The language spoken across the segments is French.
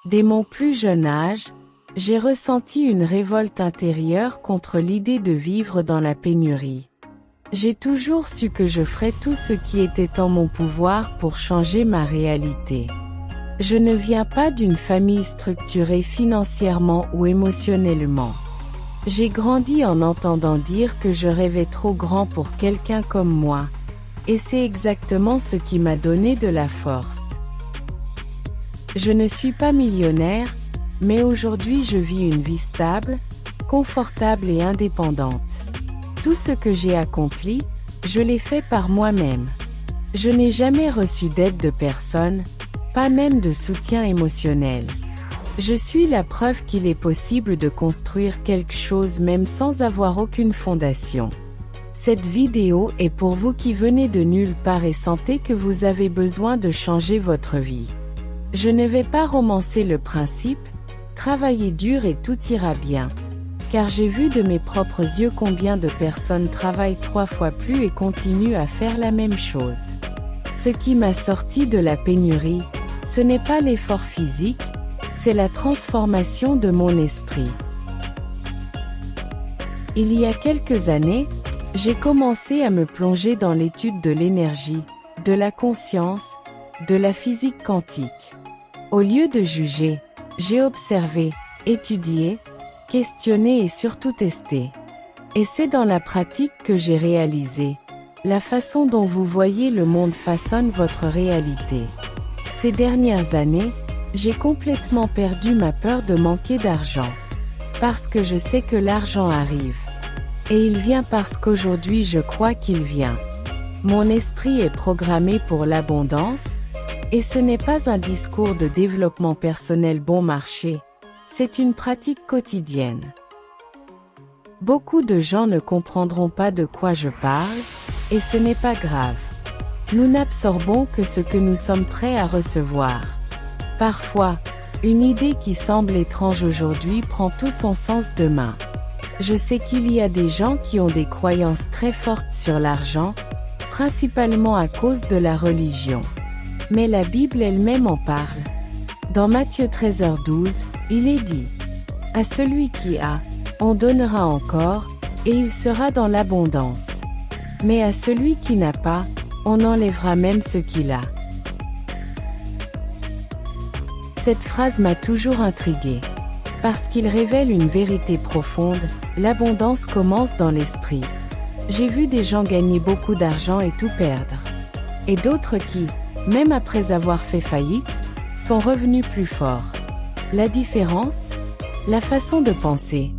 Dès mon plus jeune âge, j'ai ressenti une révolte intérieure contre l'idée de vivre dans la pénurie. J'ai toujours su que je ferais tout ce qui était en mon pouvoir pour changer ma réalité. Je ne viens pas d'une famille structurée financièrement ou émotionnellement. J'ai grandi en entendant dire que je rêvais trop grand pour quelqu'un comme moi. Et c'est exactement ce qui m'a donné de la force. Je ne suis pas millionnaire, mais aujourd'hui je vis une vie stable, confortable et indépendante. Tout ce que j'ai accompli, je l'ai fait par moi-même. Je n'ai jamais reçu d'aide de personne, pas même de soutien émotionnel. Je suis la preuve qu'il est possible de construire quelque chose même sans avoir aucune fondation. Cette vidéo est pour vous qui venez de nulle part et sentez que vous avez besoin de changer votre vie. Je ne vais pas romancer le principe, travaillez dur et tout ira bien. Car j'ai vu de mes propres yeux combien de personnes travaillent 3 fois plus et continuent à faire la même chose. Ce qui m'a sorti de la pénurie, ce n'est pas l'effort physique, c'est la transformation de mon esprit. Il y a quelques années, j'ai commencé à me plonger dans l'étude de l'énergie, de la conscience, de la physique quantique. Au lieu de juger, j'ai observé, étudié, questionné et surtout testé. Et c'est dans la pratique que j'ai réalisé. La façon dont vous voyez le monde façonne votre réalité. Ces dernières années, j'ai complètement perdu ma peur de manquer d'argent. Parce que je sais que l'argent arrive. Et il vient parce qu'aujourd'hui je crois qu'il vient. Mon esprit est programmé pour l'abondance, et ce n'est pas un discours de développement personnel bon marché, c'est une pratique quotidienne. Beaucoup de gens ne comprendront pas de quoi je parle, et ce n'est pas grave. Nous n'absorbons que ce que nous sommes prêts à recevoir. Parfois, une idée qui semble étrange aujourd'hui prend tout son sens demain. Je sais qu'il y a des gens qui ont des croyances très fortes sur l'argent, principalement à cause de la religion. Mais la Bible elle-même en parle. Dans Matthieu 13h12, il est dit « À celui qui a, on donnera encore, et il sera dans l'abondance. Mais à celui qui n'a pas, on enlèvera même ce qu'il a. » Cette phrase m'a toujours intriguée. Parce qu'il révèle une vérité profonde, l'abondance commence dans l'esprit. J'ai vu des gens gagner beaucoup d'argent et tout perdre. Et d'autres qui, même après avoir fait faillite, sont revenus plus forts. La différence? La façon de penser.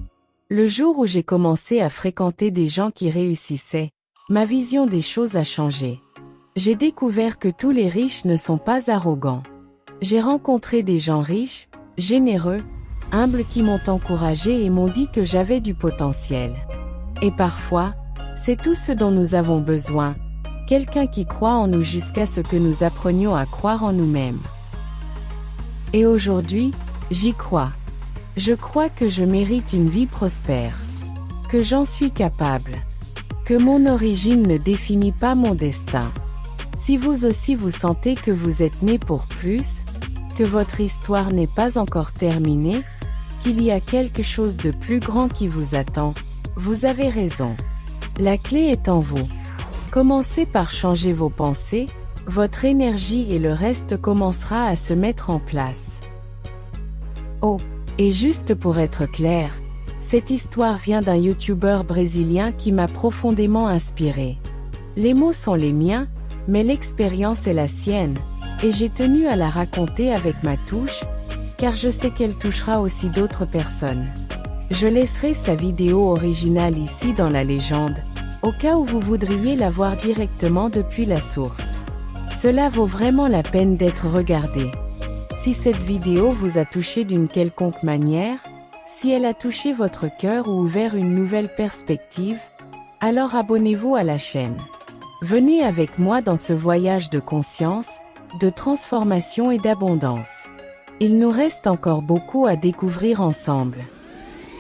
Le jour où j'ai commencé à fréquenter des gens qui réussissaient, ma vision des choses a changé. J'ai découvert que tous les riches ne sont pas arrogants. J'ai rencontré des gens riches, généreux, humbles qui m'ont encouragé et m'ont dit que j'avais du potentiel. Et parfois, c'est tout ce dont nous avons besoin, quelqu'un qui croit en nous jusqu'à ce que nous apprenions à croire en nous-mêmes. Et aujourd'hui, j'y crois. Je crois que je mérite une vie prospère, que j'en suis capable, que mon origine ne définit pas mon destin. Si vous aussi vous sentez que vous êtes né pour plus, que votre histoire n'est pas encore terminée, qu'il y a quelque chose de plus grand qui vous attend, vous avez raison. La clé est en vous. Commencez par changer vos pensées, votre énergie et le reste commencera à se mettre en place. Oh, et juste pour être clair, cette histoire vient d'un youtubeur brésilien qui m'a profondément inspiré. Les mots sont les miens, mais l'expérience est la sienne, et j'ai tenu à la raconter avec ma touche, car je sais qu'elle touchera aussi d'autres personnes. Je laisserai sa vidéo originale ici dans la légende, au cas où vous voudriez la voir directement depuis la source. Cela vaut vraiment la peine d'être regardé. Si cette vidéo vous a touché d'une quelconque manière, si elle a touché votre cœur ou ouvert une nouvelle perspective, alors abonnez-vous à la chaîne. Venez avec moi dans ce voyage de conscience, de transformation et d'abondance. Il nous reste encore beaucoup à découvrir ensemble.